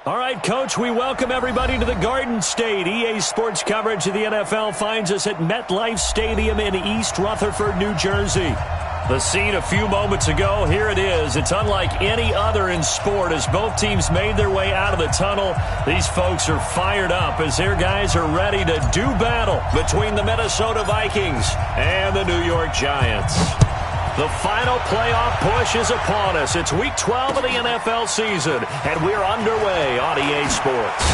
All right, Coach, we welcome everybody to the Garden State. EA Sports coverage of the NFL finds us at MetLife Stadium in East Rutherford, New Jersey. The scene a few moments ago, here it is. It's unlike any other in sport as both teams made their way out of the tunnel. These folks are fired up as their guys are ready to do battle between the Minnesota Vikings and the New York Giants. The final playoff push is upon us. It's Week 12 of the NFL season, and we're underway on EA Sports.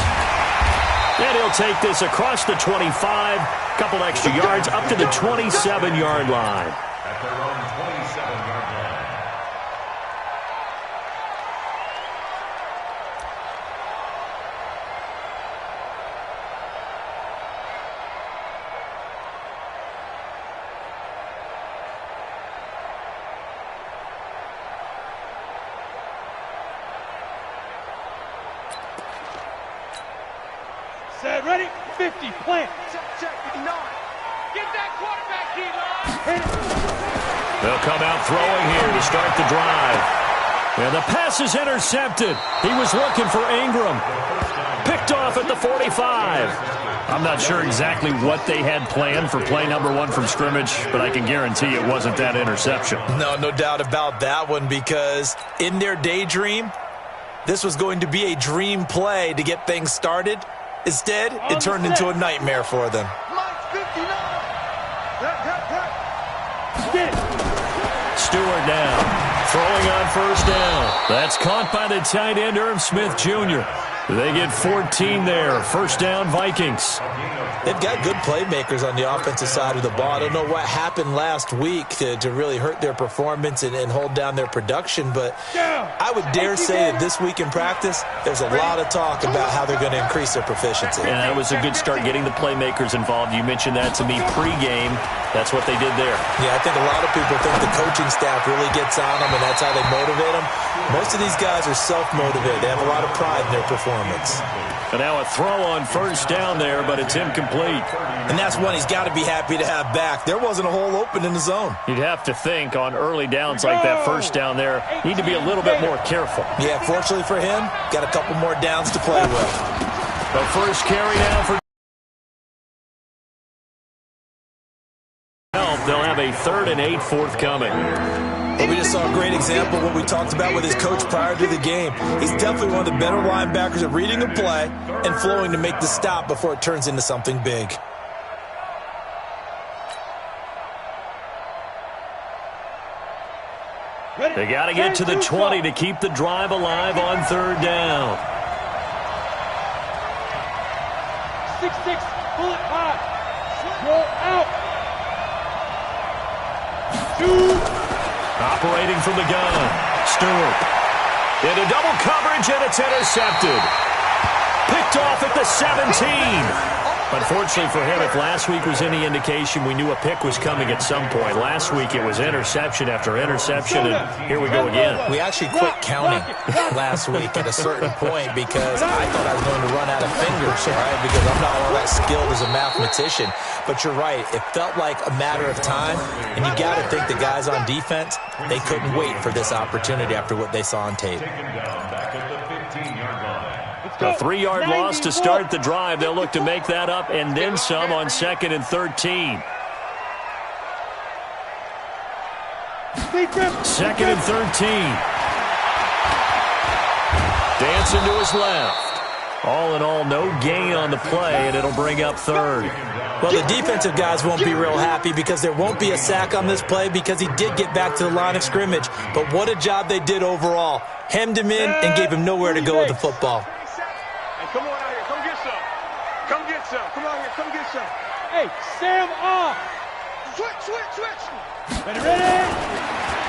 And he'll take this across the 25, couple extra yards, up to the 27-yard line. At their own 27-yard line. Set, ready, 50, plant. Check, 9. Get that quarterback, Hit it. They'll come out throwing here to start the drive. And the pass is intercepted. He was looking for Ingram. Picked off at the 45. I'm not sure exactly what they had planned for play number 1 from scrimmage, but I can guarantee it wasn't that interception. No doubt about that one, because in their daydream, this was going to be a dream play to get things started. Instead, it turned into a nightmare for them. Stewart now, throwing on first down. That's caught by the tight end, Irv Smith Jr. They get 14 there. First down, Vikings. They've got good playmakers on the offensive side of the ball. I don't know what happened last week to really hurt their performance and hold down their production, but I would dare say that this week in practice, there's a lot of talk about how they're going to increase their proficiency. And that was a good start getting the playmakers involved. You mentioned that to me pregame. That's what they did there. Yeah, I think a lot of people think the coaching staff really gets on them, and that's how they motivate them. Most of these guys are self-motivated. They have a lot of pride in their performance. And now a throw on first down there, but it's incomplete. And that's one he's got to be happy to have back. There wasn't a hole open in the zone. You'd have to think on early downs like that first down there, need to be a little bit more careful. Yeah, fortunately for him, got a couple more downs to play with. The first carry now for they'll have a 3rd and 8 forthcoming. Well, we just saw a great example of what we talked about with his coach prior to the game. He's definitely one of the better linebackers at reading the play and flowing to make the stop before it turns into something big. They got to get to the 20 to keep the drive alive on 3rd down. 6-6, pull it high. Roll out. 2. Operating from the gun, Stewart. Into double coverage, and it's intercepted. Picked off at the 17. Unfortunately for him, if last week was any indication, we knew a pick was coming at some point. Last week it was interception after interception, and here we go again. We actually quit counting last week at a certain point because I thought I was going to run out of fingers, all right, because I'm not all that skilled as a mathematician. But you're right, it felt like a matter of time, and you got to think the guys on defense, they couldn't wait for this opportunity after what they saw on tape. A 3-yard loss to start the drive. They'll look to make that up and then some on 2nd and 13. 2nd and 13. Dancing to his left. All in all, no gain on the play, and it'll bring up 3rd. Well, the defensive guys won't be real happy because there won't be a sack on this play because he did get back to the line of scrimmage. But what a job they did overall. Hemmed him in and gave him nowhere to go with the football. Come on out here. Come get some. Come get some. Come out here. Come get some. Hey, Sam off. Switch. Ready.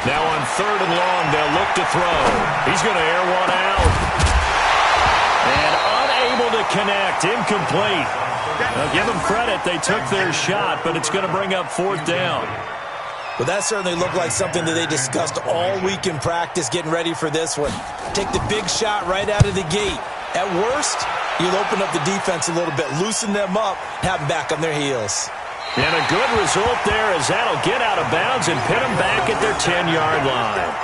Now on 3rd and long, they'll look to throw. He's going to air one out. And unable to connect. Incomplete. Now give them credit. They took their shot, but it's going to bring up 4th down. Well, that certainly looked like something that they discussed all week in practice, getting ready for this one. Take the big shot right out of the gate. At worst, you'll open up the defense a little bit, loosen them up, have them back on their heels. And a good result there as that'll get out of bounds and pin them back at their 10-yard line.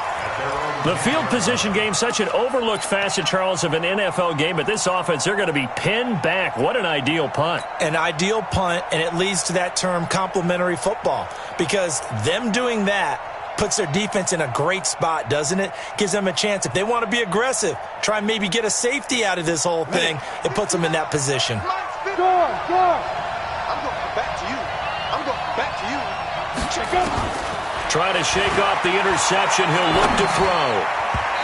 The field position game, such an overlooked facet, Charles, of an NFL game, but this offense, they're going to be pinned back. What an ideal punt. An ideal punt, and it leads to that term complementary football, because them doing that puts their defense in a great spot, doesn't it? Gives them a chance. If they want to be aggressive, try and maybe get a safety out of this whole thing, it puts them in that position. Score! I'm going back to you. I'm going back to you. Check up! Trying to shake off the interception. He'll look to throw.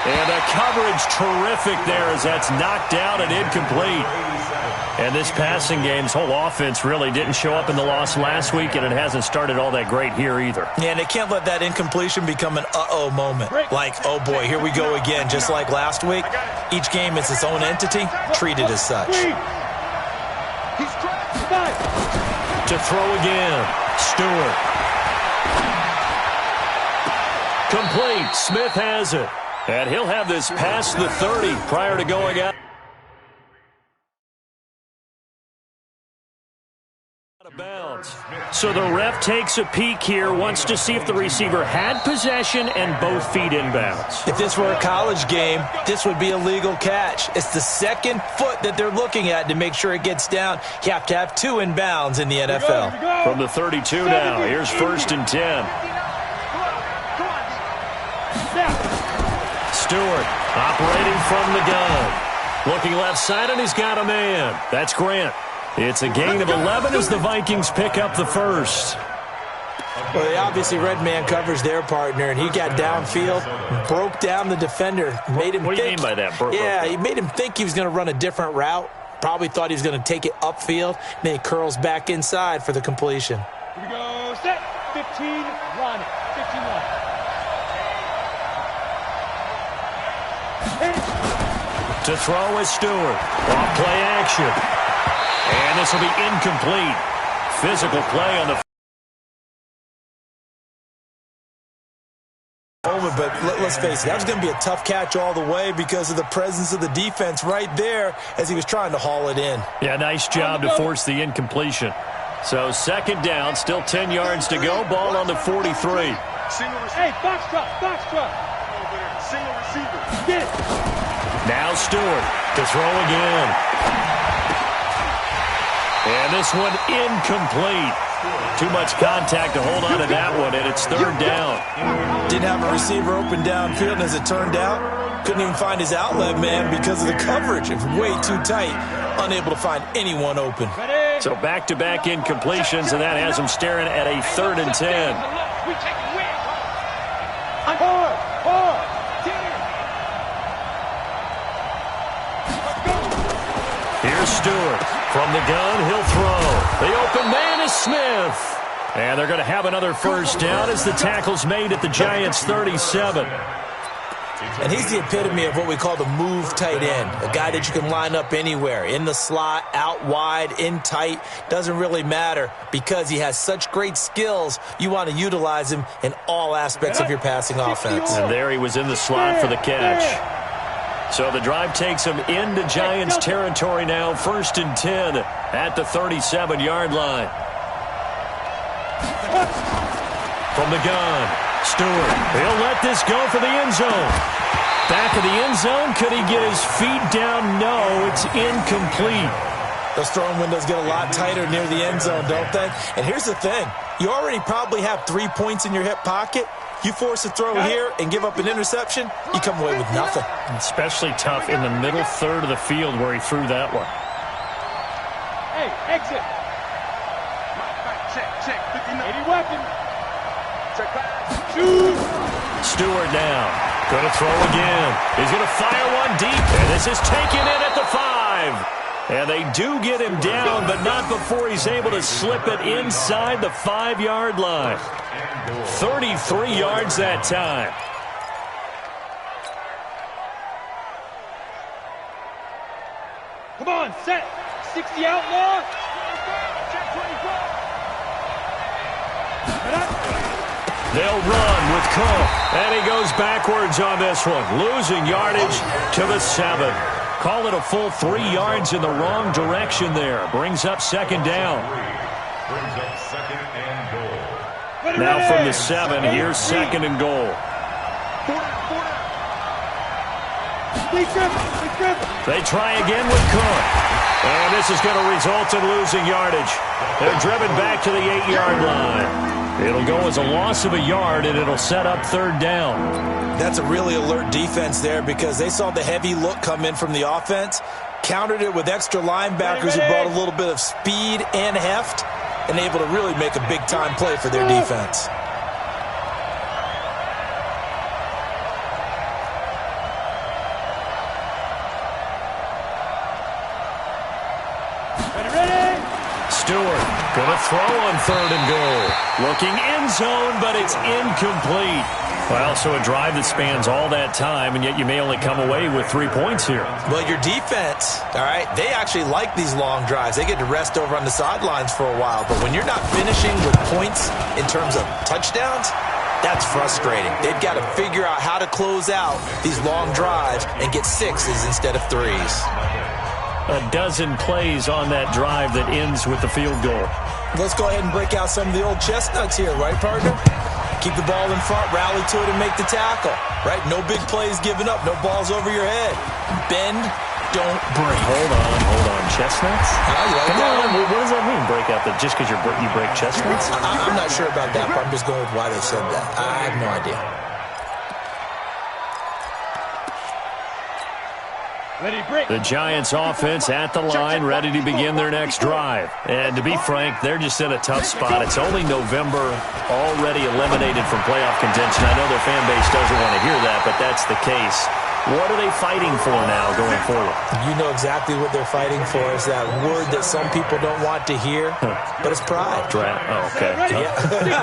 And the coverage terrific there as that's knocked out and incomplete. And this passing game's whole offense really didn't show up in the loss last week, and it hasn't started all that great here either. Yeah, and they can't let that incompletion become an uh-oh moment. Like, oh boy, here we go again, just like last week. Each game is its own entity, treated as such. To throw again, Stewart. Complete. Smith has it. And he'll have this past the 30 prior to going out of bounds. So the ref takes a peek here, wants to see if the receiver had possession and both feet inbounds. If this were a college game, this would be a legal catch. It's the second foot that they're looking at to make sure it gets down. You have to have two inbounds in the NFL. From the 32 now, here's 1st and 10. Stewart operating from the gun. Looking left side, and he's got a man. That's Grant. It's a gain of 11 as the Vikings pick up the first. Well, they obviously red man covers their partner, and he got downfield, broke down the defender, made him What do you mean by that? He made him think he was going to run a different route. Probably thought he was going to take it upfield. Then he curls back inside for the completion. Here we go. Set. 15, run. 15, run. To throw is Stewart. Off play action. And this will be incomplete. Physical play on the moment, but let's face it, that was going to be a tough catch all the way because of the presence of the defense right there as he was trying to haul it in. Yeah, nice job to force the incompletion. So 2nd down, still 10 yards to go. Ball on the 43. Hey, box truck. Single receiver. Get it. Now Stewart to throw again. And this one incomplete. Too much contact to hold on to that one, and it's 3rd down. Didn't have a receiver open downfield, and as it turned out, couldn't even find his outlet man because of the coverage. It was way too tight, unable to find anyone open. So back-to-back incompletions, and that has him staring at a 3rd and 10. Here's Stewart. From the gun, he'll throw. The open man is Smith. And they're going to have another 1st down as the tackle's made at the Giants' 37. And he's the epitome of what we call the move tight end, a guy that you can line up anywhere, in the slot, out wide, in tight, doesn't really matter because he has such great skills. You want to utilize him in all aspects of your passing offense. And there he was in the slot for the catch. So the drive takes him into Giants territory now, 1st and 10 at the 37-yard line. From the gun, Stewart, he'll let this go for the end zone. Back of the end zone, could he get his feet down? No, it's incomplete. Those throwing windows get a lot tighter near the end zone, don't they? And here's the thing. You already probably have 3 points in your hip pocket. You force a throw here and give up an interception, you come away with nothing. Especially tough in the middle 3rd of the field where he threw that one. Hey, exit. Check. 59. 80 weapon. Check pass. Shoot. Stewart now. Going to throw again. He's going to fire one deep. And this is taken in at the 5. And they do get him down, but not before he's able to slip it inside the 5-yard line. 33 yards that time. Come on, set. 60 outlaw. They'll run with Cook. And he goes backwards on this one. Losing yardage to the 7. Call it a full 3 yards in the wrong direction there. Brings up 2nd down. Brings up 2nd and goal. Now from the 7, here's 2nd and goal. They try again with Cook. And this is going to result in losing yardage. They're driven back to the 8-yard line. It'll go as a loss of a yard, and it'll set up third down. That's a really alert defense there because they saw the heavy look come in from the offense, countered it with extra linebackers who brought a little bit of speed and heft, and able to really make a big-time play for their defense. Stewart going to throw on third and goal. Looking end zone, but it's incomplete. Well, so a drive that spans all that time, and yet you may only come away with 3 points here. Well, your defense, all right, they actually like these long drives. They get to rest over on the sidelines for a while. But when you're not finishing with points in terms of touchdowns, that's frustrating. They've got to figure out how to close out these long drives and get 6s instead of 3s. A dozen plays on that drive that ends with the field goal. Let's go ahead and break out some of the old chestnuts here, right, partner? Keep the ball in front, rally to it, and make the tackle, right? No big plays given up, no balls over your head. Bend, don't break. Hold on. Chestnuts? You like Come that on, what does that mean, break out? Just because you break chestnuts? I'm not sure about that, but I'm just going with why they said that. I have no idea. The Giants offense at the line, ready to begin their next drive. And to be frank, they're just in a tough spot. It's only November, already eliminated from playoff contention. I know their fan base doesn't want to hear that, but that's the case. What are they fighting for now going forward? You know exactly what they're fighting for. Is that word that some people don't want to hear, but it's pride. Draft. Oh, okay. Yeah.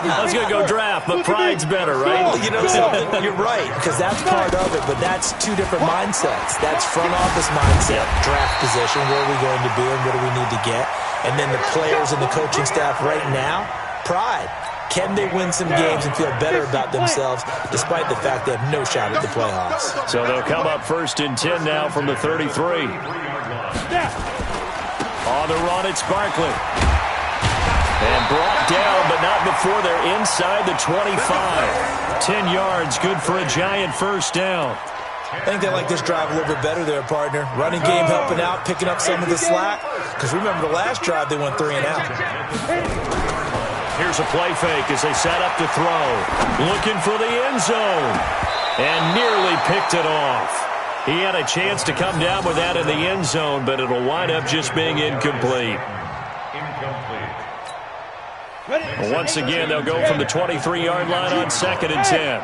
I was going to go draft, but pride's better, right? Well, you know something? You're right, because that's part of it, but that's two different mindsets. That's front office mindset, draft position, where are we going to be and what do we need to get? And then the players and the coaching staff right now, pride. Can they win some games and feel better about themselves despite the fact they have no shot at the playoffs? So they'll come up 1st and 10 now from the 33. On the run, it's Barkley. And brought down, but not before they're inside the 25. 10 yards, good for a Giant first down. I think they like this drive a little bit better there, partner. Running game helping out, picking up some of the slack. Because remember the last drive, they went 3 and out. Here's a play fake as they set up to throw. Looking for the end zone. And nearly picked it off. He had a chance to come down with that in the end zone, but it'll wind up just being incomplete. Once again, they'll go from the 23-yard line on 2nd and 10.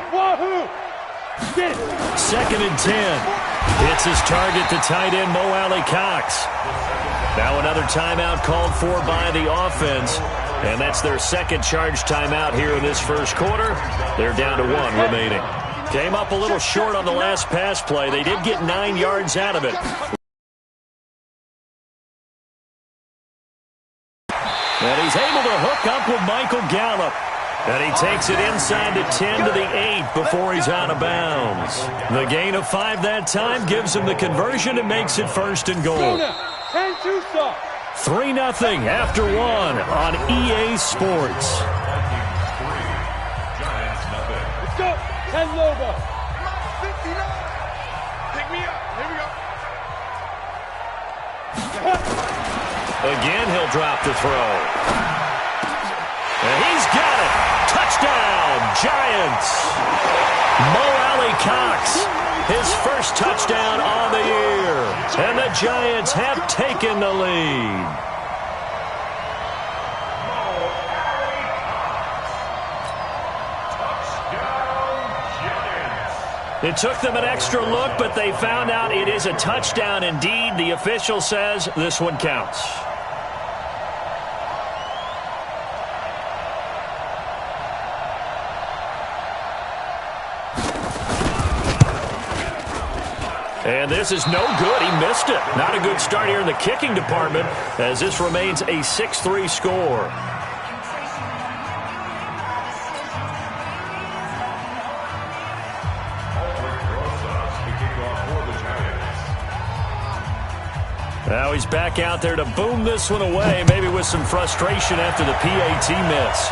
2nd and 10. Hits his target, the tight end, Mo Alley Cox. Now another timeout called for by the offense. And that's their second charge timeout here in this first quarter. They're down to 1 remaining. Came up a little short on the last pass play. They did get 9 yards out of it. And he's able to hook up with Michael Gallup. And he takes it inside the 10 to the 8 before he's out of bounds. The gain of 5 that time gives him the conversion and makes it 1st and goal. 3-0 after 1 on EA Sports. Let's go. 10 Lobo. 59. Pick me up. Here we go. Again, he'll drop the throw. And he's got it. Touchdown, Giants. Mo Alley Cox, his first touchdown on the year. And the Giants have taken the lead. It took them an extra look, but they found out it is a touchdown indeed. The official says this one counts. And this is no good. He missed it. Not a good start here in the kicking department as this remains a 6-3 score. Now he's back out there to boom this one away, maybe with some frustration after the PAT miss.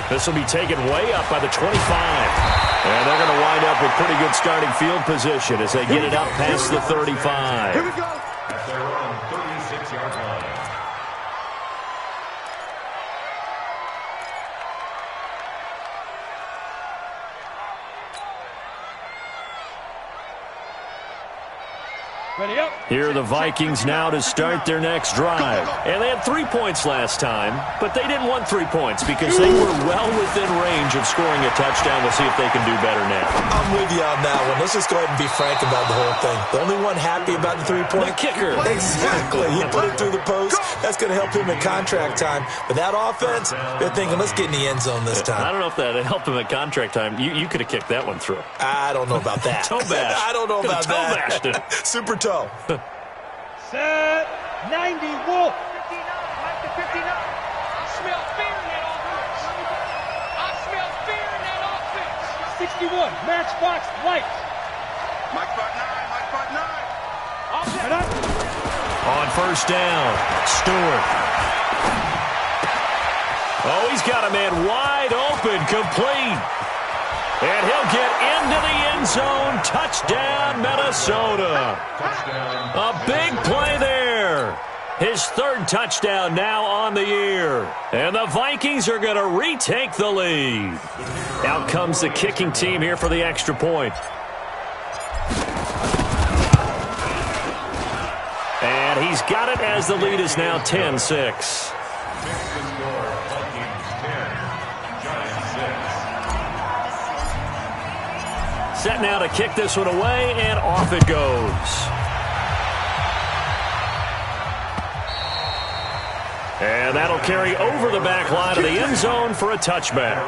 This will be taken way up by the 25. And they're going to wind up with pretty good starting field position as they get it up past the 35. Here we go. At their own 36-yard line. Ready up. Here are the Vikings now to start their next drive. And they had 3 points last time, but they didn't want 3 points because they were well within range of scoring a touchdown. We'll see if they can do better now. I'm with you on that one. Let's just go ahead and be frank about the whole thing. The only one happy about the 3-point? The kicker. Exactly. He put it through the post. That's going to help him in contract time. But that offense, they're thinking, let's get in the end zone this time. I don't know if that helped him at contract time. You could have kicked that one through. I don't know about that. Toe bash. I don't know about that. Toe bashed it. Super toe. Set. 90. Wolf. 59. Mike to 59. I smell fear in that offense. I smell fear in that offense. 61. Matchbox Lights. Mike spot 9. Mike spot 9. Right up. On first down, Stewart. Oh, he's got a man wide open, complete. And he'll get into the end zone. Touchdown, Minnesota. A big play there. His third touchdown now on the year. And the Vikings are going to retake the lead. Out comes the kicking team here for the extra point. And he's got it as the lead is now 10-6. Set now to kick this one away, and off it goes. And that'll carry over the back line of the end zone for a touchback.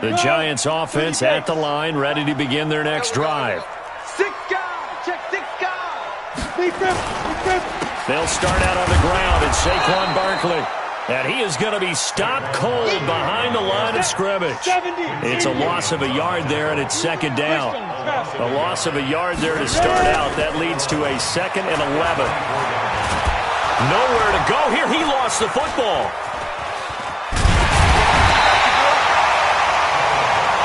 The Giants offense at the line, ready to begin their next drive. 6 guys. Check 6 guys. Defense. They'll start out on the ground, and Saquon Barkley. And he is going to be stopped cold behind the line of scrimmage. It's a loss of a yard there, and it's second down. A loss of a yard there to start out. That leads to a 2nd and 11. Nowhere to go here. He lost the football.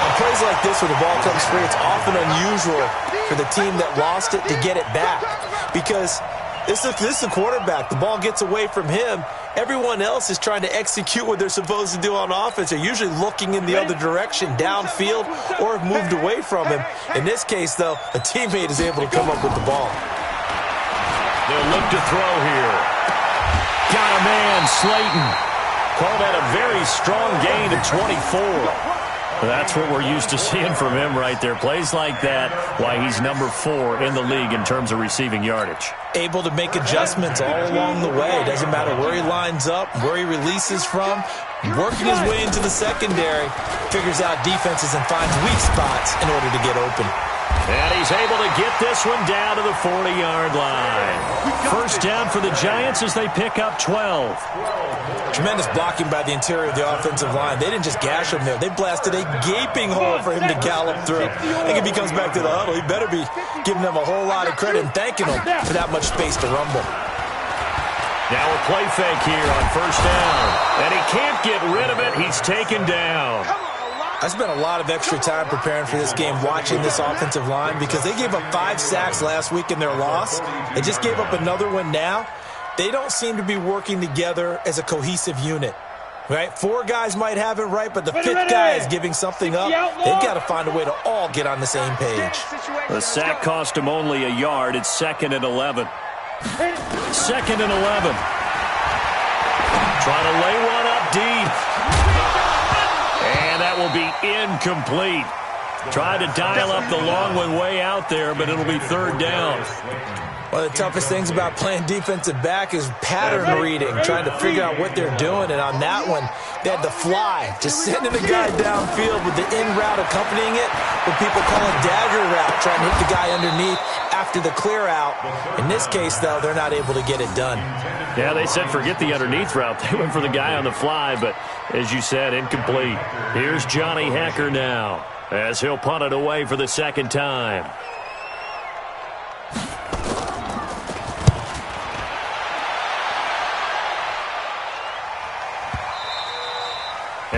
On plays like this where the ball comes free, it's often unusual for the team that lost it to get it back. Because this is the quarterback. The ball gets away from him. Everyone else is trying to execute what they're supposed to do on offense. They're usually looking in the other direction, downfield, or have moved away from him. In this case, though, a teammate is able to come up with the ball. They'll look to throw here. Got a man, Slayton. Called that a very strong gain of 24. That's what we're used to seeing from him right there. Plays like that, why he's number 4 in the league in terms of receiving yardage. Able to make adjustments all along the way. Doesn't matter where he lines up, where he releases from. Working his way into the secondary. Figures out defenses and finds weak spots in order to get open. And he's able to get this one down to the 40-yard line. First down for the Giants as they pick up 12. Tremendous blocking by the interior of the offensive line. They didn't just gash him there. They blasted a gaping hole for him to gallop through. I think if he comes back to the huddle, he better be giving them a whole lot of credit and thanking them for that much space to rumble. Now a play fake here on first down. And he can't get rid of it. He's taken down. I spent a lot of extra time preparing for this game, watching this offensive line, because they gave up 5 sacks last week in their loss. They just gave up another one now. They don't seem to be working together as a cohesive unit. Right? 4 guys might have it right, but the 5th guy is giving something up. They've got to find a way to all get on the same page. The sack cost him only a yard. It's 2nd and 11. 2nd and 11. Trying to lay one up deep. And that will be incomplete. Tried to dial up the long one way out there, but it'll be 3rd down. One of the toughest things about playing defensive back is pattern reading, trying to figure out what they're doing. And on that one, they had the fly, just sending the guy downfield with the in route accompanying it, what people call a dagger route, trying to hit the guy underneath after the clear out. In this case, though, they're not able to get it done. Yeah, they said forget the underneath route. They went for the guy on the fly, but as you said, incomplete. Here's Johnny Hecker now as he'll punt it away for the 2nd time.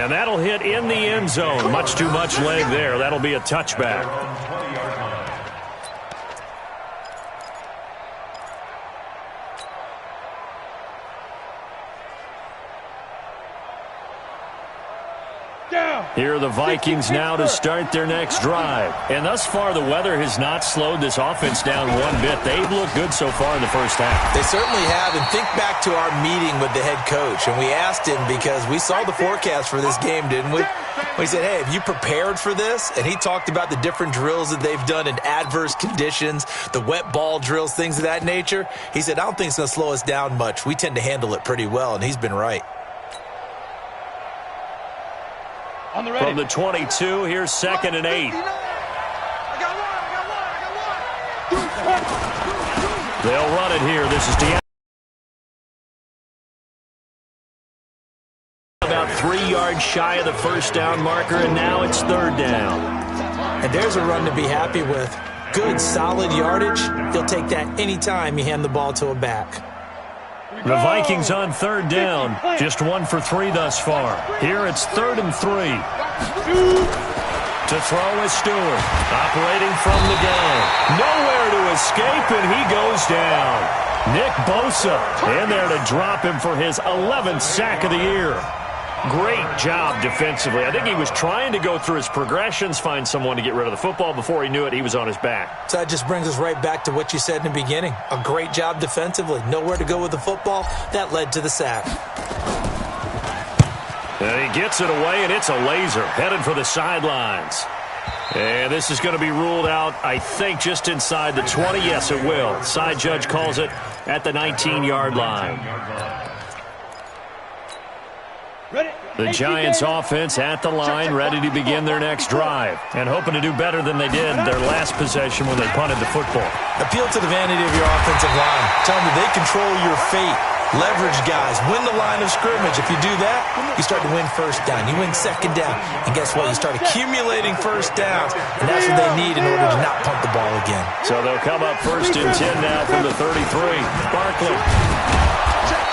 And that'll hit in the end zone. Much too much leg there. That'll be a touchback. Here are the Vikings now to start their next drive. And thus far, the weather has not slowed this offense down one bit. They've looked good so far in the first half. They certainly have. And think back to our meeting with the head coach. And we asked him, because we saw the forecast for this game, didn't we? We said, hey, have you prepared for this? And he talked about the different drills that they've done in adverse conditions, the wet ball drills, things of that nature. He said, I don't think it's going to slow us down much. We tend to handle it pretty well, and he's been right. From the 22, here's 2nd and 8. They'll run it here. This is DeAndre. About 3 yards shy of the first down marker, and now it's 3rd down. And there's a run to be happy with. Good, solid yardage. He'll take that anytime you hand the ball to a back. The Vikings on 3rd down. Just 1 for 3 thus far. Here it's 3rd and 3. To throw is Stewart. Operating from the gun. Nowhere to escape, and he goes down. Nick Bosa in there to drop him for his 11th sack of the year. Great job defensively. I think he was trying to go through his progressions, find someone to get rid of the football. Before he knew it, he was on his back. So that just brings us right back to what you said in the beginning. A great job defensively. Nowhere to go with the football. That led to the sack. And he gets it away, and it's a laser. Headed for the sidelines. And this is going to be ruled out, I think, just inside the 20. Yes, it will. Side judge calls it at the 19-yard line. The Giants offense at the line, ready to begin their next drive, and hoping to do better than they did their last possession when they punted the football. Appeal to the vanity of your offensive line. Tell them that they control your fate. Leverage guys. Win the line of scrimmage. If you do that, you start to win first down. You win second down. And guess what? You start accumulating first downs, and that's what they need in order to not punt the ball again. So they'll come up 1st and 10 now from the 33. Barkley.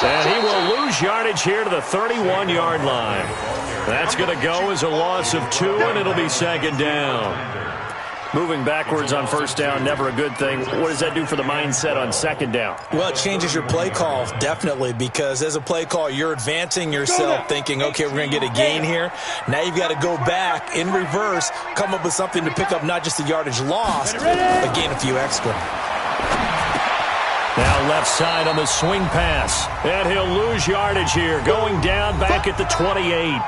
And he will lose yardage here to the 31-yard line. That's going to go as a loss of 2, and it'll be 2nd down. Moving backwards on 1st down, never a good thing. What does that do for the mindset on 2nd down? Well, it changes your play call, definitely, because as a play call, you're advancing yourself thinking, okay, we're going to get a gain here. Now you've got to go back in reverse, come up with something to pick up not just the yardage lost, but gain a few extra. Now left side on the swing pass. And he'll lose yardage here. Going down back at the 28.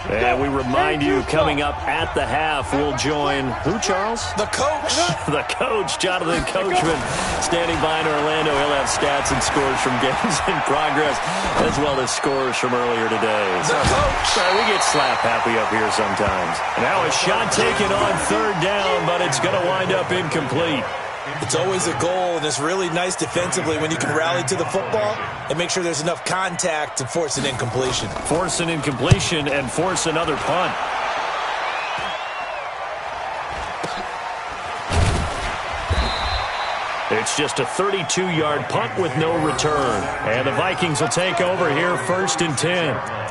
And we remind you, coming up at the half, we'll join who, Charles? The coach. The coach, Jonathan Coachman, standing by in Orlando. He'll have stats and scores from games in progress, as well as scores from earlier today. The coach. We get slap happy up here sometimes. Now a shot taken on 3rd down, but it's going to wind up incomplete. It's always a goal, and it's really nice defensively when you can rally to the football and make sure there's enough contact to force an incompletion. Force an incompletion and force another punt. It's just a 32-yard punt with no return. And the Vikings will take over here 1st and 10.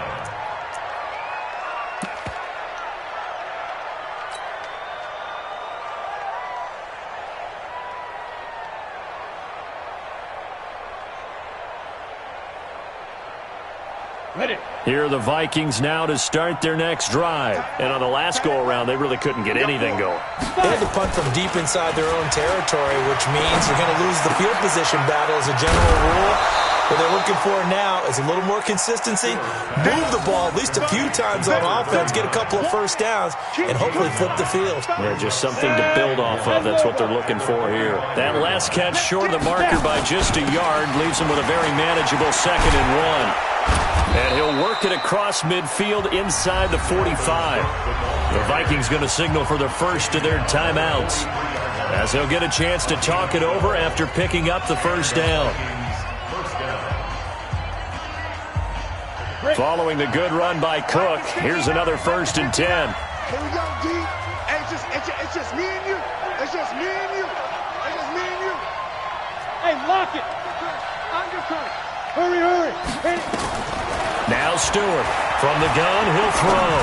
Here are the Vikings now to start their next drive. And on the last go-around, they really couldn't get anything going. They had to punt from deep inside their own territory, which means they're going to lose the field position battle as a general rule. What they're looking for now is a little more consistency, move the ball at least a few times on offense, get a couple of first downs, and hopefully flip the field. Yeah, just something to build off of. That's what they're looking for here. That last catch short of the marker by just a yard leaves them with a very manageable 2nd and 1. And he'll work it across midfield inside the 45. The Vikings going to signal for the first of their timeouts, as he'll get a chance to talk it over after picking up the 1st down. Following the good run by Cook, here's another 1st and 10. Here we go, D. Hey, it's just me and you. It's just me and you. It's just me and you. Hey, lock it. Undercut. Hurry, hurry. Hit it. Now Stewart. From the gun, he'll throw.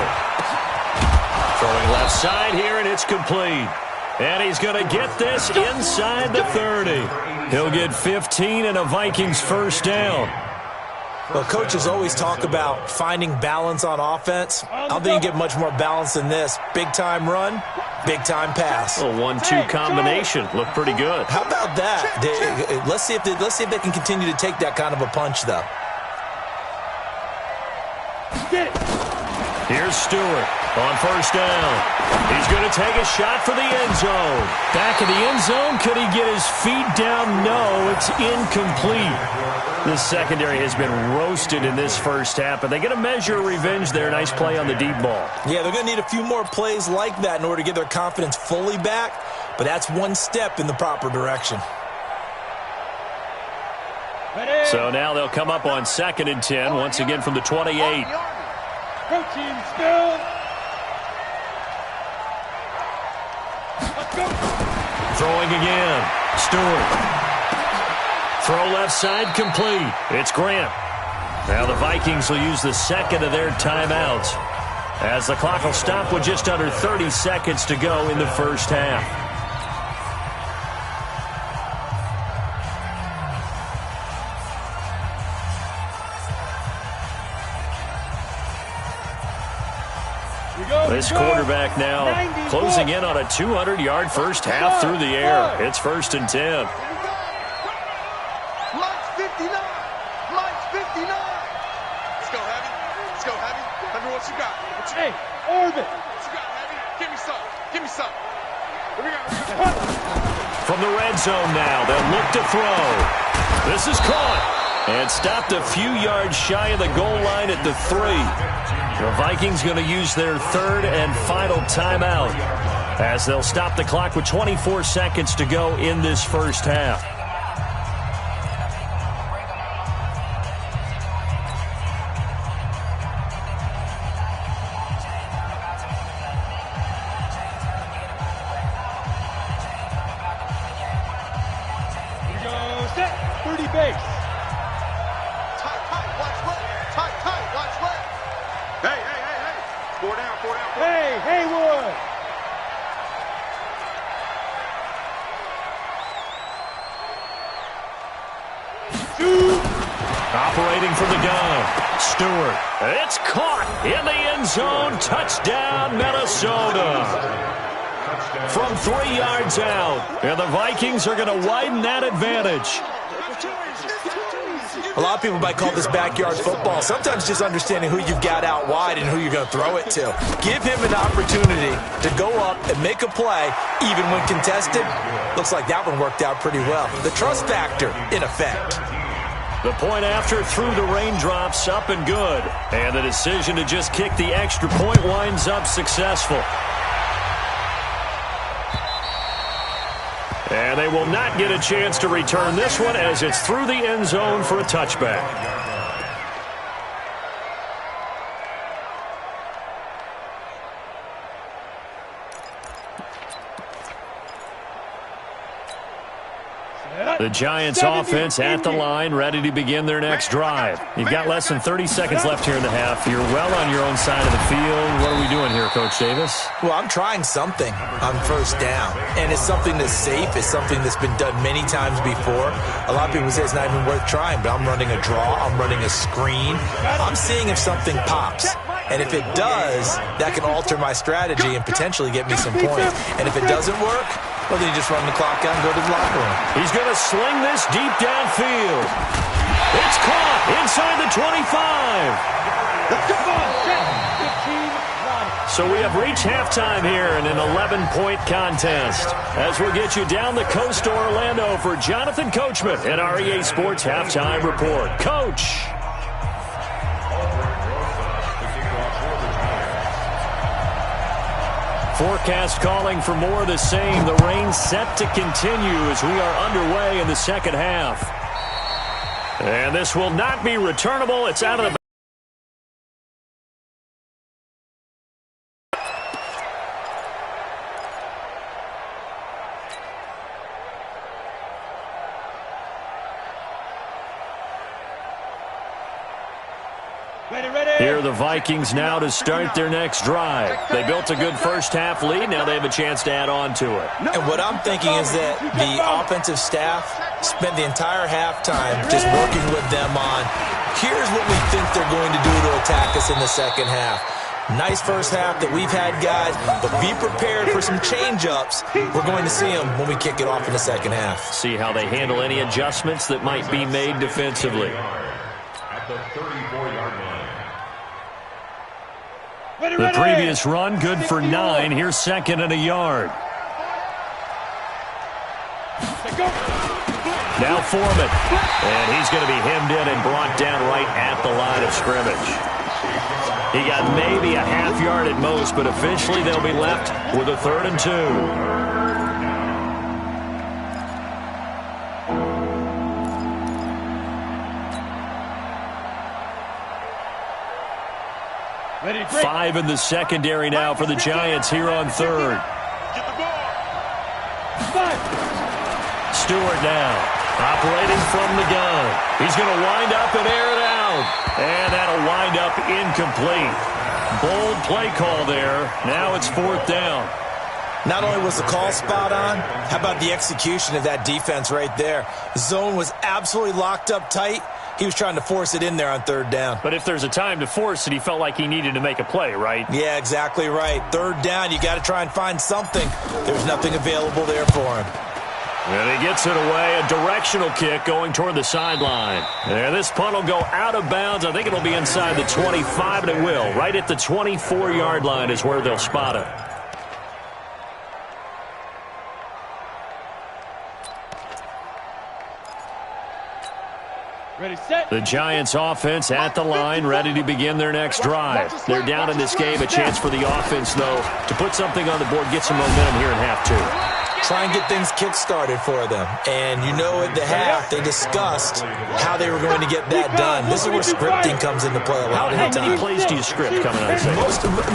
Throwing left side here, and it's complete. And he's going to get this inside the 30. He'll get 15 and a Vikings 1st down. Well, coaches always talk about finding balance on offense. I don't think you get much more balance than this. Big-time run, big-time pass. A 1-2 combination. Looked pretty good. How about that? Let's see if they can continue to take that kind of a punch, though. Get it. Here's Stewart on 1st down. He's going to take a shot for the end zone. Back in the end zone. Could he get his feet down? No, it's incomplete. The secondary has been roasted in this 1st half, but they get a measure of revenge there. Nice play on the deep ball. Yeah, they're going to need a few more plays like that in order to get their confidence fully back, but that's one step in the proper direction. So now they'll come up on 2nd and 10, once again from the 28. Protein still. Let's go. Throwing again. Stewart. Throw left side complete. It's Grant. Now the Vikings will use the 2nd of their timeouts, as the clock will stop with just under 30 seconds to go in the 1st half. This quarterback now closing in on a 200-yard 1st half through the air. It's 1st and 10. Mike's 59. Mike's 59. Let's go, Heavy. Let's go, Heavy. Let me what you got. Hey, orbit. What you got, Heavy? Give me some. Give me some. Here we go. From the red zone now, they'll look to throw. This is caught and stopped a few yards shy of the goal line at the 3. The Vikings going to use their 3rd and final timeout, as they'll stop the clock with 24 seconds to go in this 1st half. Here we go. Set. 30 base. Tight, watch left. Tight, watch left. Hey. 4 down. Hey, Haywood. Operating from the gun, Stewart. It's caught in the end zone. Touchdown, Minnesota. From 3 yards out, and the Vikings are going to widen that advantage. A lot of people might call this backyard football. Sometimes just understanding who you've got out wide and who you're going to throw it to. Give him an opportunity to go up and make a play, even when contested. Looks like that one worked out pretty well. The trust factor, in effect. The point after through the raindrops, up and good. And the decision to just kick the extra point winds up successful. And they will not get a chance to return this one, as it's through the end zone for a touchback. The Giants offense at the line, ready to begin their next drive. You've got less than 30 seconds left here in the half. You're well on your own side of the field. What are we doing here, Coach Davis? Well, I'm trying something on 1st down, and it's something that's safe. It's something that's been done many times before. A lot of people say it's not even worth trying, but I'm running a draw. I'm running a screen. I'm seeing if something pops. And if it does, that can alter my strategy and potentially get me some points. And if it doesn't work, well, then you just run the clock out and go to the locker room. He's going to sling this deep downfield. It's caught inside the 25. So we have reached halftime here in an 11-point contest, as we'll get you down the coast to Orlando for Jonathan Coachman and our EA Sports Halftime Report. Coach. Forecast calling for more of the same. The rain set to continue as we are underway in the 2nd half. And this will not be returnable. It's out of the Here are the Vikings now to start their next drive. They built a good first-half lead. Now they have a chance to add on to it. And what I'm thinking is that the offensive staff spent the entire halftime just working with them on, here's what we think they're going to do to attack us in the second half. Nice first half that we've had, guys, but be prepared for some change-ups. We're going to see them when we kick it off in the second half. See how they handle any adjustments that might be made defensively. At the 34-yard line. The previous run, good for 9. Here's second and a yard. Now Foreman. And he's going to be hemmed in and brought down right at the line of scrimmage. He got maybe a half yard at most, but officially they'll be left with a 3rd and 2. Five in the secondary now for the Giants here on 3rd. Stewart now operating from the gun. He's going to wind up and air it out. And that'll wind up incomplete. Bold play call there. Now it's 4th down. Not only was the call spot on, how about the execution of that defense right there? The zone was absolutely locked up tight. He was trying to force it in there on 3rd down. But if there's a time to force it, he felt like he needed to make a play, right? Yeah, exactly right. 3rd down, you got to try and find something. There's nothing available there for him. And he gets it away, a directional kick going toward the sideline. And this punt will go out of bounds. I think it'll be inside the 25, and it will. Right at the 24-yard line is where they'll spot it. Ready, set. The Giants offense at the line, ready to begin their next drive. They're down in this game. A chance for the offense, though, to put something on the board, get some momentum here in half 2. Try and get things kick-started for them. And you know at the half, they discussed how they were going to get that done. This is where scripting comes into play a lot of the time. How many plays do you script coming out of the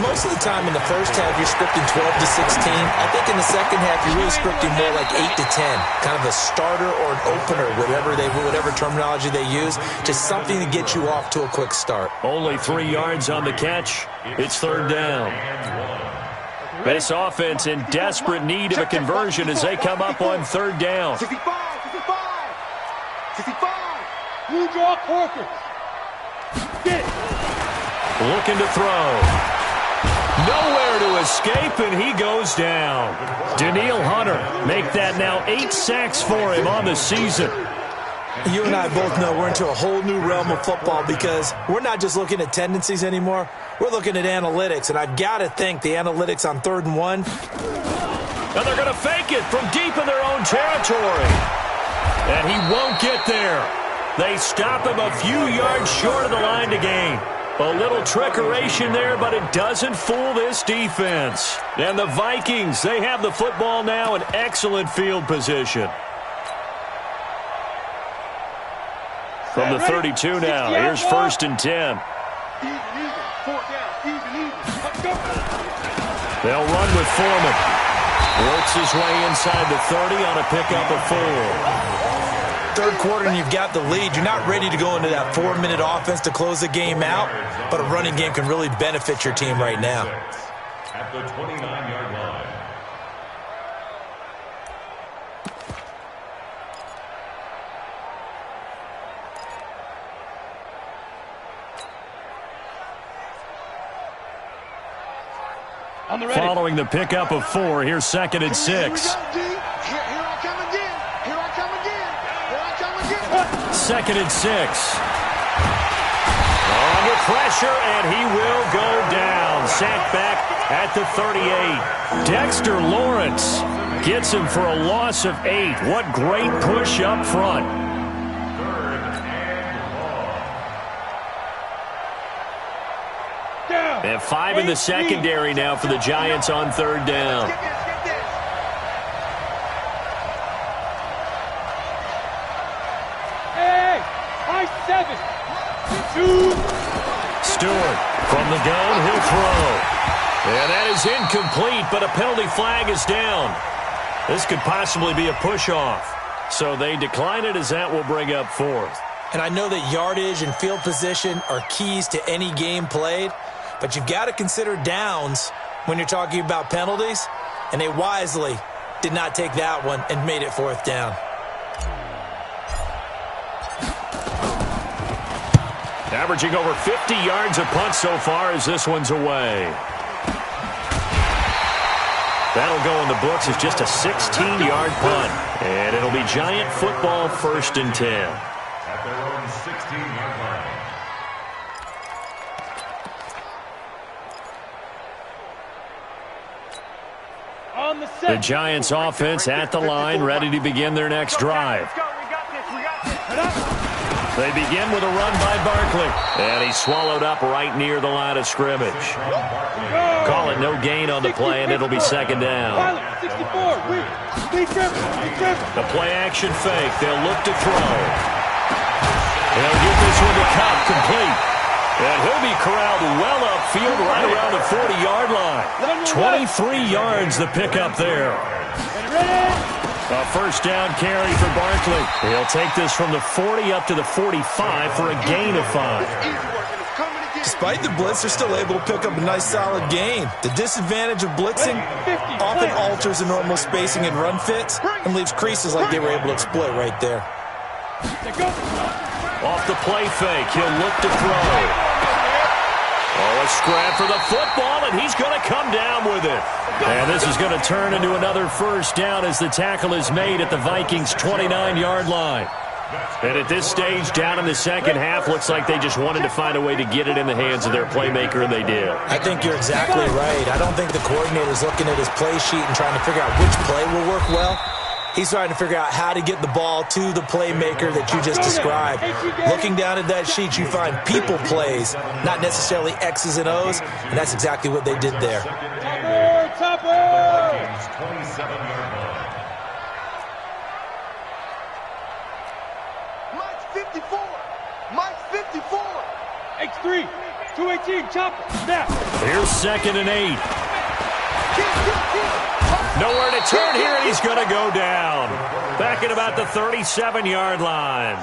Most of the time in the first half, you're scripting 12 to 16. I think in the second half, you're really scripting more like 8 to 10. Kind of a starter or an opener, whatever terminology they use. Just something to get you off to a quick start. Only 3 yards on the catch. It's 3rd down. This offense in desperate need of a conversion as they come up on 3rd down. 65. You draw Corker. Get it. Looking to throw. Nowhere to escape, and he goes down. Daniil Hunter make that now 8 sacks for him on the season. You and I both know we're into a whole new realm of football because we're not just looking at tendencies anymore. We're looking at analytics, and I've got to think the analytics on 3rd and 1. And they're going to fake it from deep in their own territory. And he won't get there. They stop him a few yards short of the line to gain. A little trickeration there, but it doesn't fool this defense. And the Vikings, they have the football now in excellent field position. From the 32 now, here's 1st and 10. They'll run with Foreman. Works his way inside the 30 on a pickup of 4. 3rd quarter and you've got the lead. You're not ready to go into that 4-minute offense to close the game out, but a running game can really benefit your team right now. At the 29-yard line. Following the pickup of 4, here's 2nd and 6. Here I come again. 2nd and 6. Under pressure, and he will go down. Sacked back at the 38. Dexter Lawrence gets him for a loss of 8. What great push up front. And 5 in the secondary now for the Giants on 3rd down. Hey, high 7. 2. Stewart from the gun, he'll throw. And that is incomplete, but a penalty flag is down. This could possibly be a push-off. So they decline it as that will bring up 4th. And I know that yardage and field position are keys to any game played, but you've got to consider downs when you're talking about penalties, and they wisely did not take that one and made it 4th down. Averaging over 50 yards a punt so far as this one's away. That'll go in the books as just a 16-yard punt. And it'll be Giant football 1st and 10. At their own 16-yard line. On the set. The Giants offense at the line, ready to begin their next drive. Let's go. We got this. We got this. They begin with a run by Barkley. And he's swallowed up right near the line of scrimmage. Call it no gain on the play, and it'll be 2nd down. 64. Lead Trevor. The play action fake. They'll look to throw. They'll get this one to Cobb complete. And he'll be corralled well upfield right around the 40-yard line. 23 yards the pickup there. A 1st down carry for Barkley. He'll take this from the 40 up to the 45 for a gain of 5. Despite the blitz, they're still able to pick up a nice solid gain. The disadvantage of blitzing often alters the normal spacing and run fits and leaves creases like they were able to exploit right there. Off the play fake, he'll look to throw. Oh, a scrap for the football, and he's going to come down with it. And this is going to turn into another 1st down as the tackle is made at the Vikings' 29-yard line. And at this stage, down in the 2nd half, looks like they just wanted to find a way to get it in the hands of their playmaker, and they did. I think you're exactly right. I don't think the coordinator's looking at his play sheet and trying to figure out which play will work well. He's trying to figure out how to get the ball to the playmaker that you just described. Looking down at that sheet, you find people plays, not necessarily X's and O's, and that's exactly what they did there. Vikings 27-yard line. Mike's 54. Mike's 54. X3. 218. Chopper. Snap. Here's 2nd and 8. Nowhere to turn here, and he's going to go down. Back at about the 37-yard line.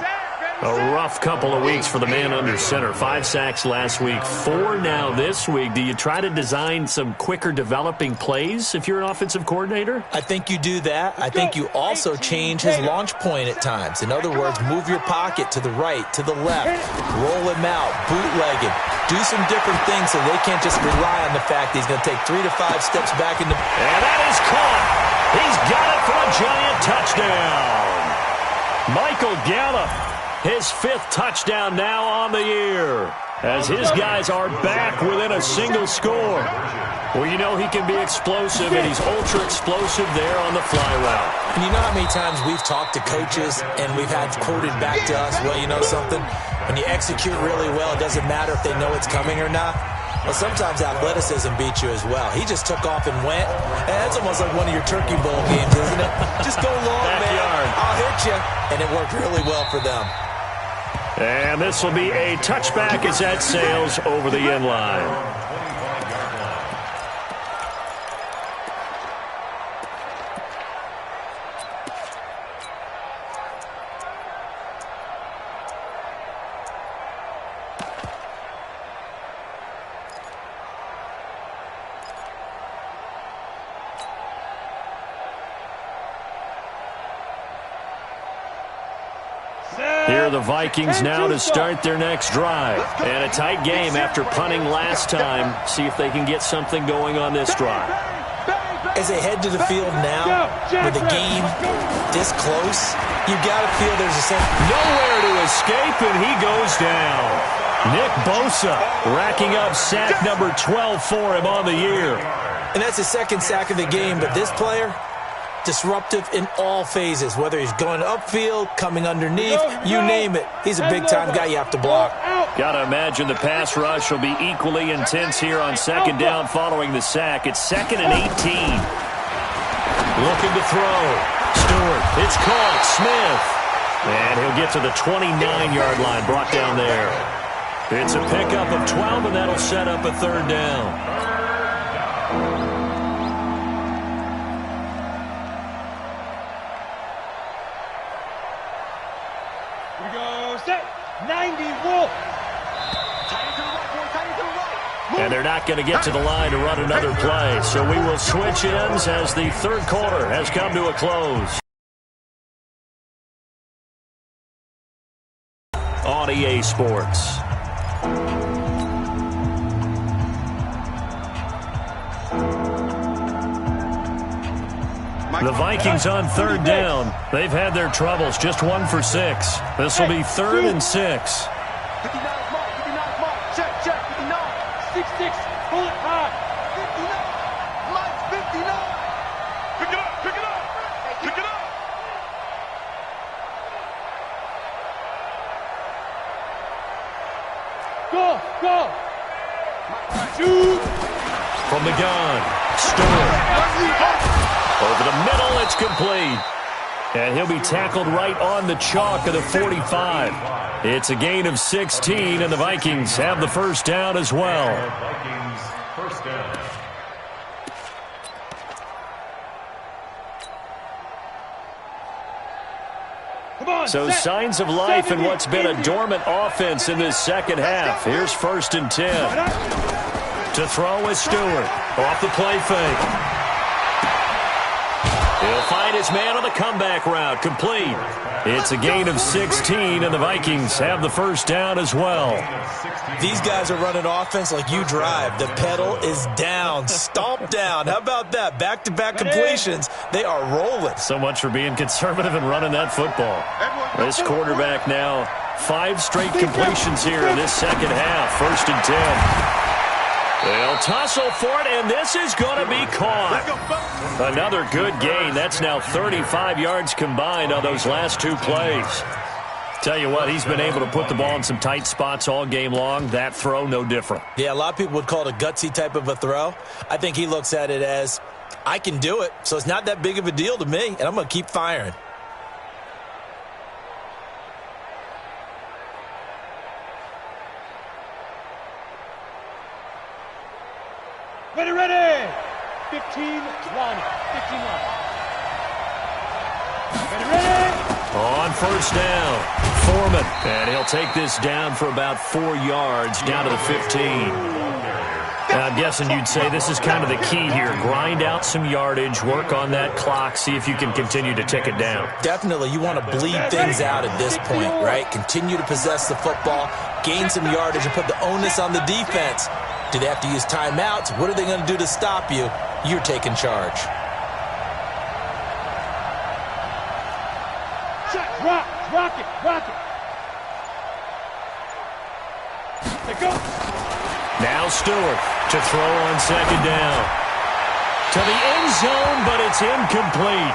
A rough couple of weeks for the man under center. 5 sacks last week, 4 now this week. Do you try to design some quicker developing plays if you're an offensive coordinator? I think you do that. I think you also change his launch point at times. In other words, move your pocket to the right, to the left, roll him out, bootleg him. Do some different things so they can't just rely on the fact that he's going to take 3 to 5 steps back into... And that is caught. He's got it for a Giant touchdown. Michael Gallup, his 5th touchdown now on the year, as his guys are back within a single score. Well, you know he can be explosive, and he's ultra-explosive there on the fly route. And you know how many times we've talked to coaches and we've had quoted back to us, well, you know something? When you execute really well, it doesn't matter if they know it's coming or not. Well, sometimes athleticism beats you as well. He just took off and went. And that's almost like one of your Turkey Bowl games, isn't it? Just go long, Backyard. man. I'll hit you. And it worked really well for them. And this will be a touchback as that sails over the end line. Here are the Vikings now to start their next drive. And a tight game after punting last time. See if they can get something going on this drive. As they head to the field now, with the game this close, you got to feel there's a sense. Nowhere to escape, and he goes down. Nick Bosa racking up sack number 12 for him on the year. And that's his 2nd sack of the game, but this player, disruptive in all phases, whether he's going upfield, coming underneath, you name it. He's a big-time guy you have to block. Got to imagine the pass rush will be equally intense here on 2nd down following the sack. It's 2nd and 18. Looking to throw. Stewart, it's caught. Smith. And he'll get to the 29-yard line, brought down there. It's a pickup of 12, and that'll set up a 3rd down. Set. 90 Wolf. And they're not going to get to the line to run another play. So we will switch ends as the third quarter has come to a close. On EA Sports. The Vikings on third down. They've had their troubles, just 1 for 6. This will be 3rd and 6. 59 mark, 59 mark. Check, check, 59. 6-6. Pull it high. 59. Mike's 59. Pick it up, pick it up. Pick it up. Go, go. Shoot. From the gun, Stewart. Over the middle, it's complete. And he'll be tackled right on the chalk of the 45. It's a gain of 16, and the Vikings have the first down as well. Vikings first down. Come on. So set. signs of life in what's been a dormant offense in this second half. Here's 1st and 10. To throw is Stewart. Off the play fake. He'll find his man on the comeback route. Complete. It's a gain of 16, and the Vikings have the first down as well. These guys are running offense like you drive. The pedal is down, stomp down. How about that? Back-to-back completions. They are rolling. So much for being conservative and running that football. This quarterback now, 5 straight completions here in this second half. 1st and 10. They'll tussle for it, and this is going to be caught. Another good gain. That's now 35 yards combined on those last 2 plays. Tell you what, he's been able to put the ball in some tight spots all game long. That throw, no different. Yeah, a lot of people would call it a gutsy type of a throw. I think he looks at it as, I can do it, so it's not that big of a deal to me, and I'm going to keep firing. Ready, ready. 15 line. 15 line. Ready, ready. On first down, Foreman. And he'll take this down for about 4 yards down to the 15. Now, I'm guessing you'd say this is kind of the key here. Grind out some yardage, work on that clock, see if you can continue to tick it down. Definitely, you want to bleed things out at this point, right? Continue to possess the football, gain some yardage, and put the onus on the defense. Do they have to use timeouts? What are they going to do to stop you? You're taking charge. Rock, rock it, rock it. There goes. Now Stewart to throw on second down. To the end zone, but it's incomplete.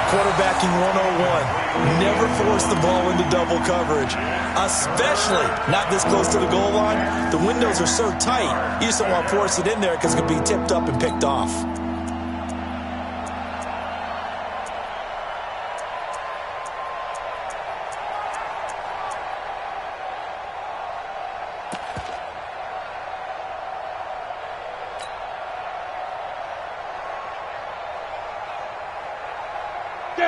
Quarterbacking 101. Never force the ball into double coverage, especially not this close to the goal line. The windows are so tight, you just don't want to force it in there because it could be tipped up and picked off.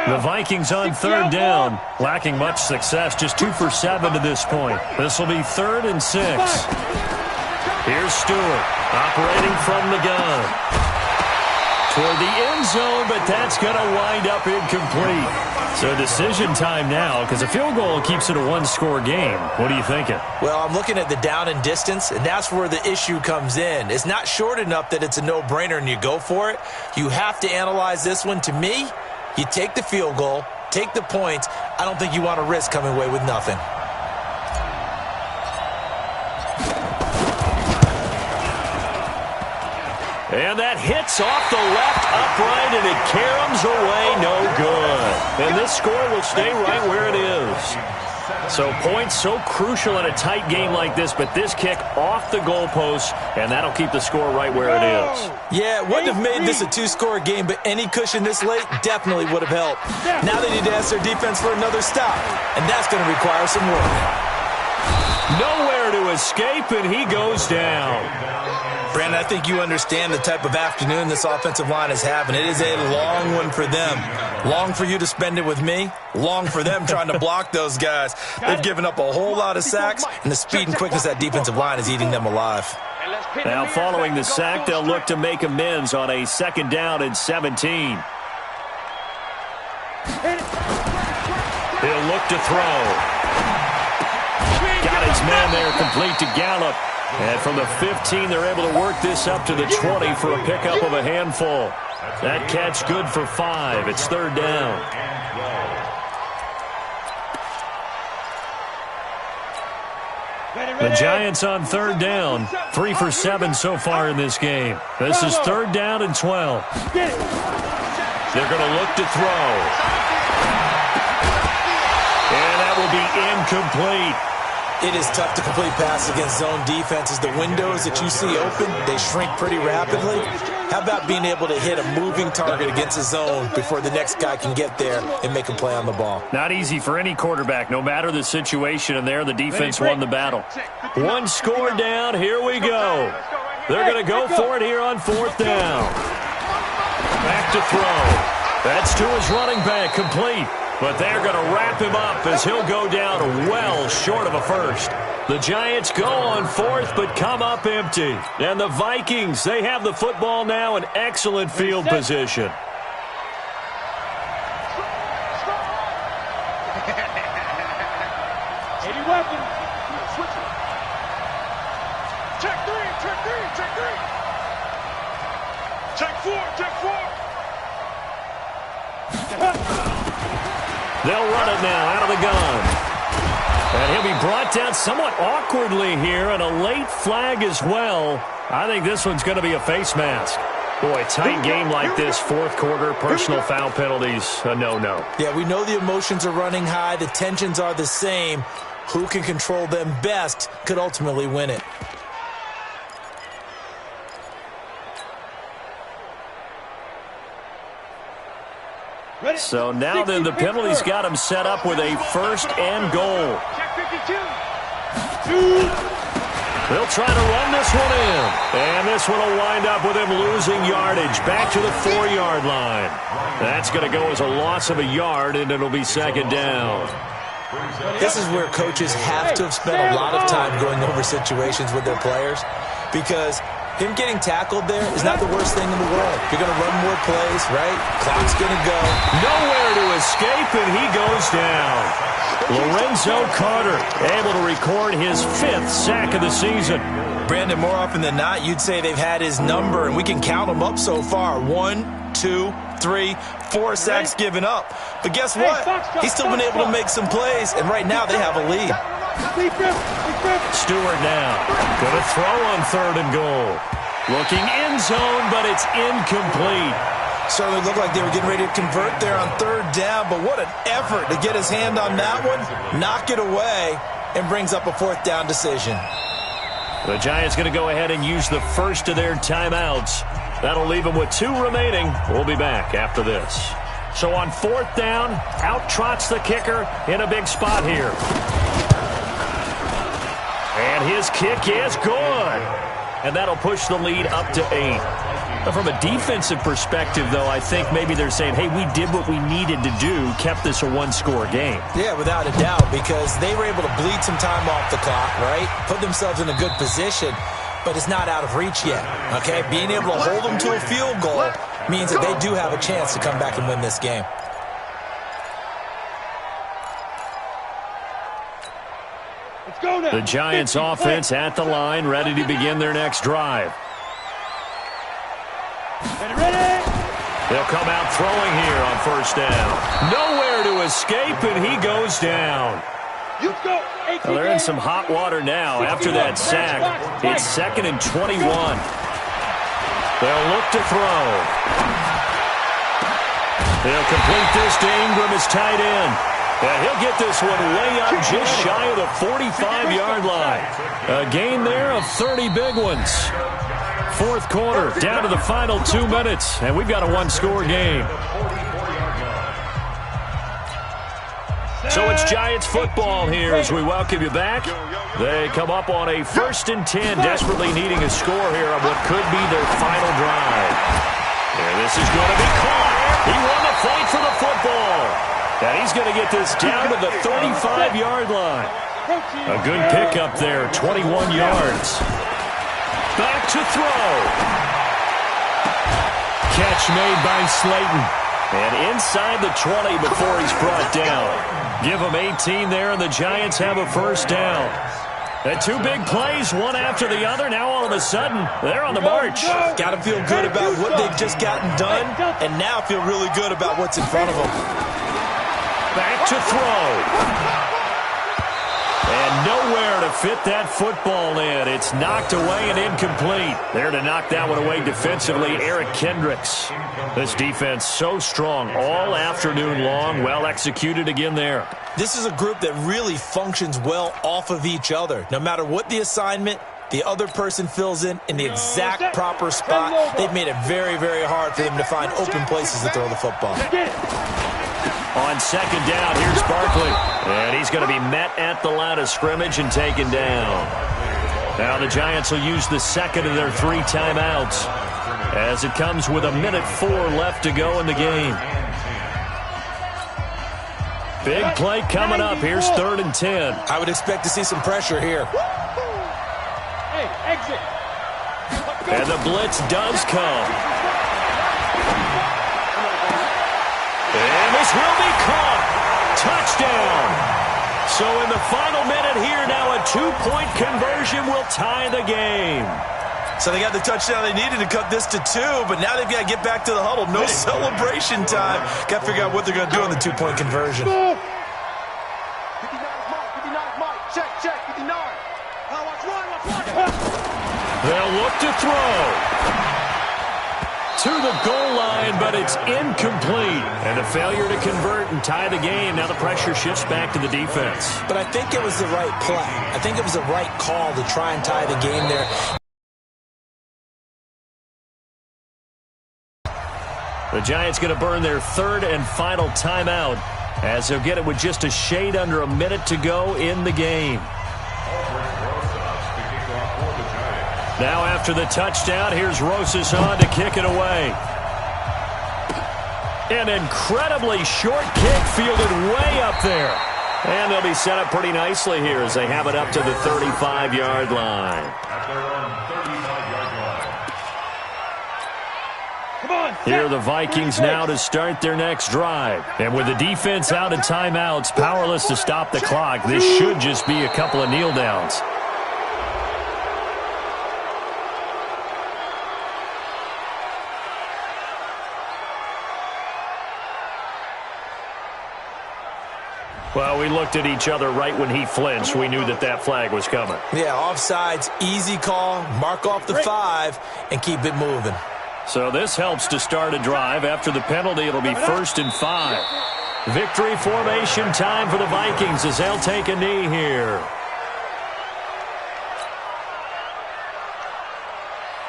The Vikings on third down, lacking much success, just 2 for 7 to this point. This will be 3rd and 6. Here's Stewart, operating from the gun. Toward the end zone, but that's going to wind up incomplete. So decision time now, because a field goal keeps it a 1-score game. What are you thinking? Well, I'm looking at the down and distance, and that's where the issue comes in. It's not short enough that it's a no-brainer and you go for it. You have to analyze this one. To me, you take the field goal, take the points. I don't think you want to risk coming away with nothing. And that hits off the left upright, and it caroms away, no good. And this score will stay right where it is. So points so crucial in a tight game like this, but this kick off the goalpost, and that'll keep the score right where it is. Yeah, it wouldn't have made this a 2-score game, but any cushion this late definitely would have helped. Now they need to ask their defense for another stop, and that's going to require some work. Nowhere to escape, and he goes down. Brandon, I think you understand the type of afternoon this offensive line is having. It is a long one for them. Long for you to spend it with me. Long for them trying to block those guys. They've given up a whole lot of sacks, and the speed and quickness of that defensive line is eating them alive. Now following the sack, they'll look to make amends on a 2nd down and 17. He'll look to throw. Got his man there, complete to Gallup. And from the 15, they're able to work this up to the 20 for a pickup of a handful. That catch good for 5. It's 3rd down. The Giants on 3rd down. 3 for 7 so far in this game. This is 3rd down and 12. They're going to look to throw. And that will be incomplete. It is tough to complete passes against zone defenses. The windows that you see open, they shrink pretty rapidly. How about being able to hit a moving target against a zone before the next guy can get there and make a play on the ball? Not easy for any quarterback, no matter the situation, and there the defense won the battle. 1 score down, here we go. They're going to go for it here on 4th down. Back to throw. That's to his running back, complete. But they're going to wrap him up as he'll go down well short of a first. The Giants go on 4th but come up empty. And the Vikings, they have the football now in excellent field position. Check 3, check 3, check 3. Check 4, check 4. They'll run it now out of the gun. And he'll be brought down somewhat awkwardly here, and a late flag as well. I think this one's going to be a face mask. Boy, tight game like this, 4th quarter, personal foul penalties, a no-no. Yeah, we know the emotions are running high. The tensions are the same. Who can control them best could ultimately win it. So now then the penalties got him set up with a 1st and goal. They'll try to run this one in. And this one will wind up with him losing yardage back to the 4-yard line. That's going to go as a loss of a yard, and it'll be 2nd down. This is where coaches have to have spent a lot of time going over situations with their players, because him getting tackled there is not the worst thing in the world. You're going to run more plays, right? Clock's going to go. Nowhere to escape, and he goes down. Lorenzo Carter able to record his 5th sack of the season. Brandon, more often than not, you'd say they've had his number, and we can count them up so far. 1, 2, 3, 4 sacks given up. But guess what? He's still been able to make some plays, and right now they have a lead. Stewart now. Going to throw on 3rd and goal. Looking end zone, but it's incomplete. Certainly looked like they were getting ready to convert there on 3rd down, but what an effort to get his hand on that one, knock it away, and brings up a 4th down decision. The Giants going to go ahead and use the first of their timeouts. That'll leave them with 2 remaining. We'll be back after this. So on 4th down, out trots the kicker in a big spot here. And his kick is good. And that'll push the lead up to 8. From a defensive perspective, though, I think maybe they're saying, hey, we did what we needed to do, kept this a 1-score game. Yeah, without a doubt, because they were able to bleed some time off the clock, right? Put themselves in a good position, but it's not out of reach yet, okay? Being able to hold them to a field goal means that they do have a chance to come back and win this game. The Giants offense at the line, ready to begin their next drive. They'll come out throwing here on 1st down. Nowhere to escape, and he goes down. Well, they're in some hot water now after that sack. It's 2nd and 21. They'll look to throw. They'll complete this to Ingram as tight end. And he'll get this one way up just shy of the 45-yard line. A gain there of 30 big ones. 4th quarter, down to the final 2 minutes, and we've got a 1-score game. So it's Giants football here as we welcome you back. They come up on a 1st and 10, desperately needing a score here on what could be their final drive. And this is going to be caught. He won the fight for the football. And he's going to get this down to the 35-yard line. A good pickup there, 21 yards. Back to throw. Catch made by Slayton. And inside the 20 before he's brought down. Give him 18 there, and the Giants have a first down. And two big plays, one after the other. Now all of a sudden, they're on the march. Got to feel good about what they've just gotten done, and now feel really good about what's in front of them. Back to throw. And nowhere to fit that football in. It's knocked away and incomplete. There to knock that one away defensively, Eric Kendricks. This defense so strong all afternoon long. Well executed again there. This is a group that really functions well off of each other. No matter what the assignment, the other person fills in the exact proper spot. They've made it very, very hard for them to find open places to throw the football. On second down, here's Barkley. And he's going to be met at the line of scrimmage and taken down. Now the Giants will use the second of their 3 timeouts as it comes with 1:04 left to go in the game. Big play coming up. Here's 3rd and 10. I would expect to see some pressure here. Hey, exit. And the blitz does come. And this will be caught. Touchdown. So in the final minute here now, a 2-point conversion will tie the game. So they got the touchdown they needed to cut this to 2, but now they've got to get back to the huddle. No celebration time. Got to figure out what they're going to do on the 2-point conversion. 59 Mike. Check. 59. Watch one. They'll look to throw. To the goal line, but it's incomplete. And a failure to convert and tie the game. Now the pressure shifts back to the defense. But I think it was the right play. I think it was the right call to try and tie the game there. The Giants going to burn their 3rd and final timeout as they'll get it with just a shade under a minute to go in the game. Now after the touchdown, here's Rosas on to kick it away. An incredibly short kick fielded way up there. And they'll be set up pretty nicely here as they have it up to the 35-yard line. Here are the Vikings now to start their next drive. And with the defense out of timeouts, powerless to stop the clock, this should just be a couple of kneel downs. Well, we looked at each other right when he flinched. We knew that that flag was coming. Yeah, offsides, easy call, mark off the 5, and keep it moving. So this helps to start a drive. After the penalty, it'll be 1st and 5. Victory formation time for the Vikings as they'll take a knee here.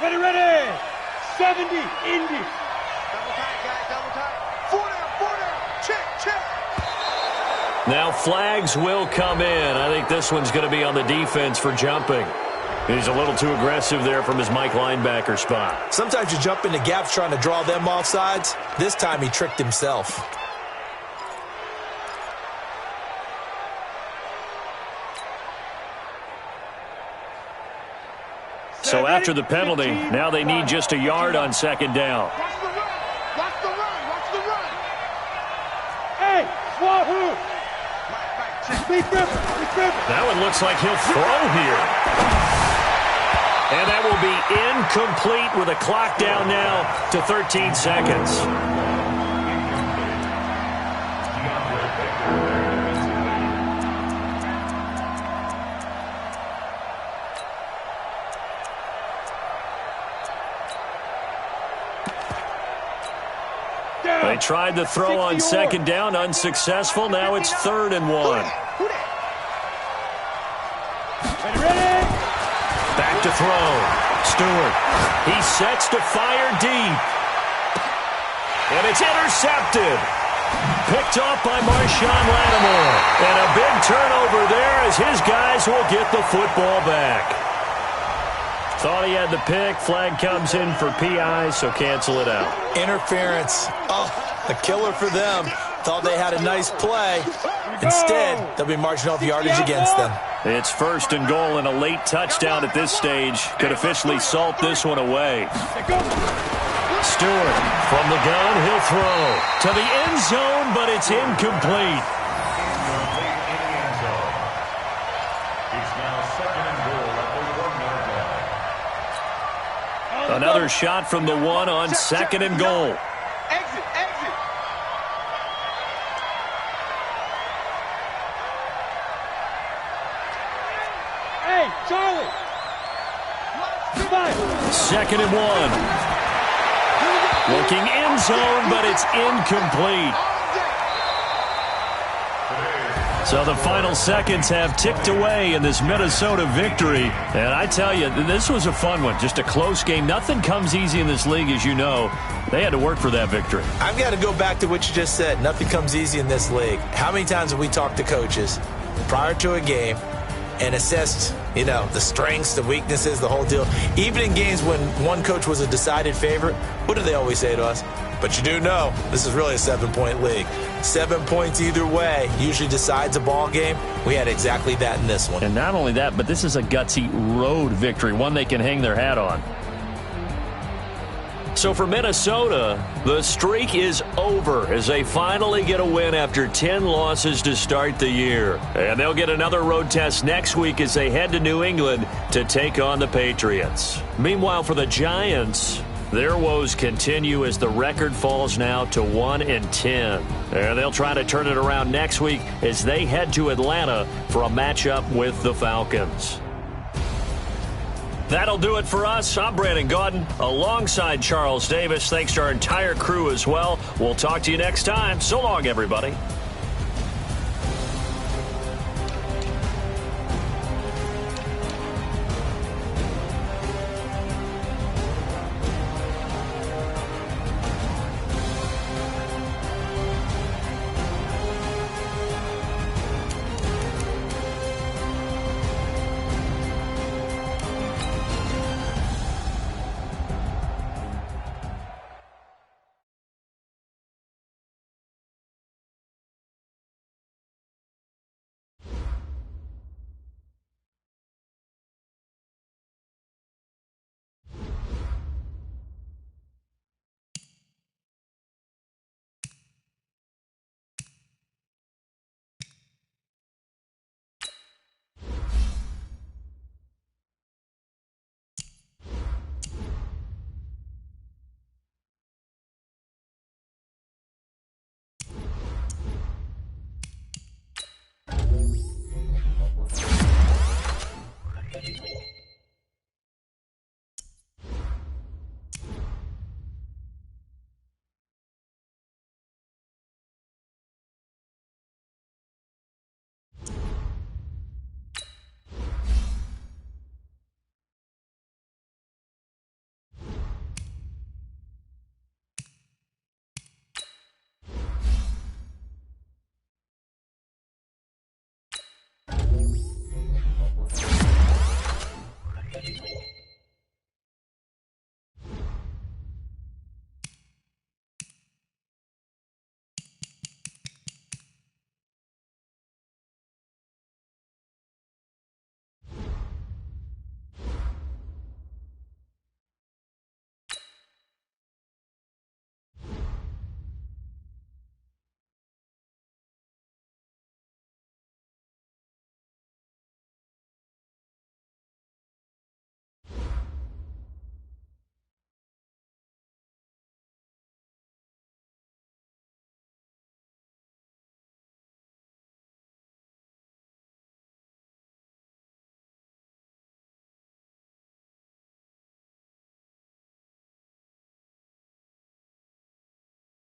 Ready. 70, Indy. Double tight, guys. Double tight. 4 down. Check. Now flags will come in. I think this one's going to be on the defense for jumping. He's a little too aggressive there from his Mike linebacker spot. Sometimes you jump into gaps trying to draw them off sides. This time he tricked himself. So after the penalty, now they need just a yard on second down. Watch the run. Hey, Wahoo! Be careful. That one looks like he'll throw here. And that will be incomplete with a clock down now to 13 seconds. They tried to throw on second down, unsuccessful. Now it's 3rd and 1. Back to throw. Stewart. He sets to fire deep. And it's intercepted. Picked off by Marshawn Lattimore. And a big turnover there as his guys will get the football back. Thought he had the pick. Flag comes in for PI, so cancel it out. Interference. Oh, a killer for them. Thought they had a nice play. Instead, they'll be marching off yardage against them. It's 1st and goal and a late touchdown at this stage. Could officially salt this one away. Stewart from the gun. He'll throw to the end zone, but it's incomplete. Another shot from the 1 on 2nd and goal. Exit. Hey, Charlie. 2nd and 1. Looking end zone, but it's incomplete. So the final seconds have ticked away in this Minnesota victory. And I tell you, this was a fun one. Just a close game. Nothing comes easy in this league, as you know. They had to work for that victory. I've got to go back to what you just said. Nothing comes easy in this league. How many times have we talked to coaches prior to a game and assessed, the strengths, the weaknesses, the whole deal? Even in games when one coach was a decided favorite, what do they always say to us? But you do know this is really a 7-point league. 7 points either way usually decides a ball game. We had exactly that in this one. And not only that, but this is a gutsy road victory, one they can hang their hat on. So for Minnesota, the streak is over as they finally get a win after 10 losses to start the year. And they'll get another road test next week as they head to New England to take on the Patriots. Meanwhile, for the Giants, their woes continue as the record falls now to 1-10. And they'll try to turn it around next week as they head to Atlanta for a matchup with the Falcons. That'll do it for us. I'm Brandon Gaudin alongside Charles Davis. Thanks to our entire crew as well. We'll talk to you next time. So long, everybody.